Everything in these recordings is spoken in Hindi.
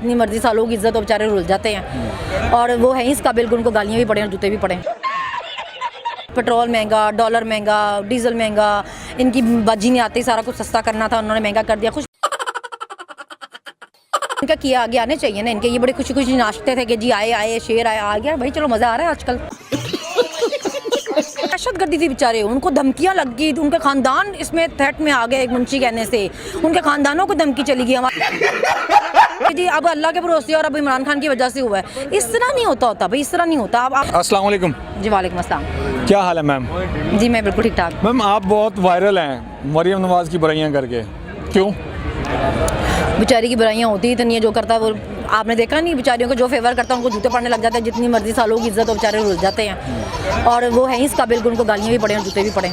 जितनी मर्जी सालों की इज्जत हो बेचारे रुल जाते हैं और वो है इस काबिल, उनको गालियाँ भी पड़े और जूते भी पड़े। पेट्रोल महंगा, डॉलर महंगा, डीजल महंगा, इनकी बाजी नहीं आती, सारा कुछ सस्ता करना था उन्होंने महंगा कर दिया। कुछ इनका किया आगे आने चाहिए ना, इनके ये बड़े खुशी खुशी नाचते थे कि जी आए आए शेर आए, आ गया भाई, चलो मज़ा आ रहा है आजकल। दहशतगर्दी थी बेचारे, उनको धमकियां लग गई, उनके खानदान इसमें थ्रेट में आ गए। एक मुंशी कहने से उनके खानदानों को धमकी चली गई हमारी जी, अब अल्लाह के भरोसे और अब इमरान खान की वजह से हुआ है। इस तरह नहीं होता भाई, इस तरह नहीं होता। आप अस्सलाम वालेकुम जी। वालेकुम अस्सलाम। क्या हाल है मैम? जी मैं बिल्कुल ठीक ठाक। मैम आप बहुत वायरल हैं मरियम नवाज़ की बुराइयां करके, क्यों? बेचारी की बुराइयां होती इतनी है, जो करता है वो आपने देखा नहीं, बेचारियों को जो फेवर करता है उनको जूते पड़ने लग जाते हैं। जितनी मर्जी सालों की इज्जत हो बेचारे रुल जाते हैं और वो है इस काबिल, उनको गालियाँ भी पड़े और जूते भी पड़े।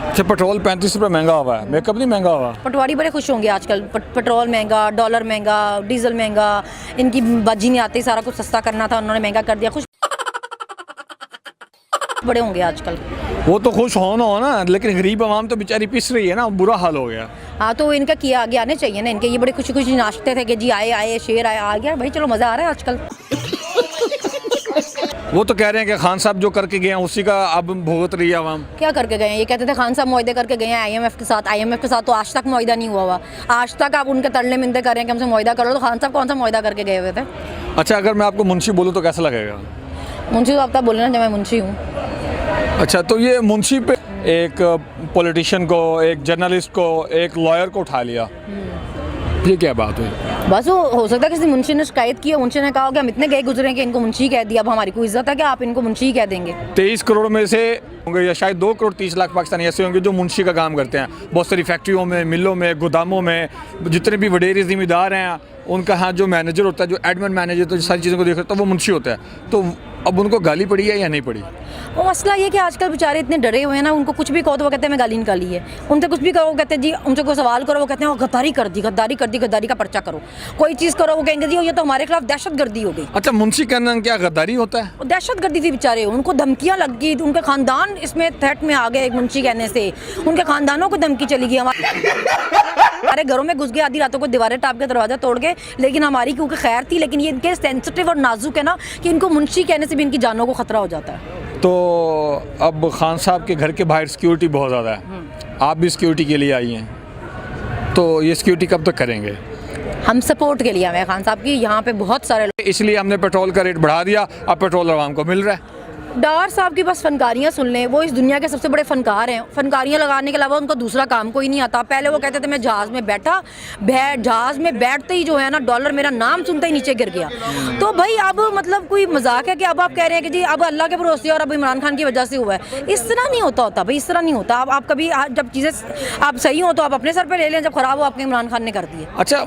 अच्छा, पेट्रोल 35 रुपये महंगा हुआ है, मेकअप नहीं महंगा हुआ? पटवारी बड़े खुश होंगे आजकल। पेट्रोल महंगा, डॉलर महंगा, डीजल महंगा, इनकी बाजी नहीं आती, सारा कुछ सस्ता करना था उन्होंने महंगा कर दिया। खुश बड़े होंगे आजकल। वो तो खुश होना हो ना, लेकिन गरीब आवाम तो बेचारी पिस रही है ना, बुरा हाल हो गया। हाँ तो इनका किया आगे आने चाहिए ना, इनके ये बड़े खुशी खुशी नाचते थे कि जी आए आए शेर आए, आ गया भाई, चलो मज़ा आ रहा है आजकल। वो तो कह रहे हैं कि खान साहब जो करके गए हैं उसी का अब भुगत रही है आवाम। क्या करके गए हैं? ये कहते थे खान साहब मुआहदे करके गए हैं IMF के साथ। IMF के साथ तो आज तक मुआहदा नहीं हुआ। आज तक आप उनके तरले मिन्नतें कर रहे हैं कि हमसे मुआहदा करो, तो खान साहब कौन सा मुआहदा करके गए हुए थे? अच्छा, अगर मैं आपको मुंशी बोलूँ तो कैसा लगेगा? मुंशी तो आप बोले ना जब मैं मुंशी हूँ। अच्छा, तो ये मुंशी पे एक पॉलिटिशियन को, एक जर्नलिस्ट को, एक लॉयर को उठा लिया, ये क्या बात हुई? बस वो हो सकता है किसी मुंशी ने शिकायत की है, मुंशी ने कहा कि हम इतने गए गुजरे कि इनको मुंशी कह दिया, अब हमारी कोई इज्जत है कि आप इनको मुंशी कह देंगे। 23 करोड़ में से होंगे या शायद 2 करोड़ 30 लाख पाकिस्तानी ऐसे होंगे जो मुंशी का काम करते हैं। बहुत सारी फैक्ट्रियों में, मिलों में, गोदामों में, जितने भी वडेरे ज़िम्मेदार हैं उनका यहाँ जो मैनेजर होता है, जो एडमिन मैनेजर, तो सारी चीज़ों को देख रहा है, तो वो मुंशी होता है। तो अब उनको गाली पड़ी है या नहीं पड़ी? वो मसला ये कि आजकल बेचारे इतने डरे हुए हैं ना, उनको कुछ भी कहो तो वो कहते हैं मैं गाली निकाली है। उनसे कुछ भी करो वो कहते हैं जी, उनसे कोई सवाल करो वो कहते हैं वो गद्दारी कर दी, गद्दारी कर दी, गद्दारी का पर्चा करो। कोई चीज़ करो वो कहेंगे जी ये तो हमारे खिलाफ दहशतगर्दी हो गई। अच्छा, मुंशी कहना क्या गद्दारी होता है? दहशतगर्दी थी बेचारे, उनको धमकियां लग गई, उनके खानदान इसमें थ्रेट में आ गए। एक मुंशी कहने से उनके खानदानों को धमकी चली गई। हमारे घरों में घुस गए, आधी रातों को दीवारें टाप के दरवाजा तोड़ गए, लेकिन हमारी क्योंकि खैर थी। लेकिन ये इनके सेंसिटिव और नाजुक है ना कि इनको मुंशी कहने से भी इनकी जानों को खतरा हो जाता है। तो अब खान साहब के घर के बाहर सिक्योरिटी बहुत ज़्यादा है, आप भी सिक्योरिटी के लिए आई हैं, तो ये सिक्योरिटी कब तक करेंगे? हम सपोर्ट के लिए आए खान साहब की, यहाँ पे बहुत सारे लोग, इसलिए हमने पेट्रोल का रेट बढ़ा दिया, अब पेट्रोल आवाम को मिल रहा है। डार साहब की बस फनकारियाँ सुन लें, वो इस दुनिया के सबसे बड़े फनकार हैं। फनकारियाँ लगाने के अलावा उनको दूसरा काम कोई नहीं आता। पहले वो कहते थे मैं जहाज़ में बैठा, जहाज़ में बैठते ही जो है ना डॉलर मेरा नाम सुनते ही नीचे गिर गया। तो भाई अब मतलब कोई मजाक है कि अब आप कह रहे हैं कि जी अब अल्लाह के भरोसे और अब इमरान खान की वजह से हुआ है। इस तरह नहीं होता भाई, इस तरह नहीं होता। आप कभी जब चीज़ें आप सही हो तो आप अपने सर पर ले लें, जब ख़राब हो आपके इमरान खान ने कर दिए। अच्छा,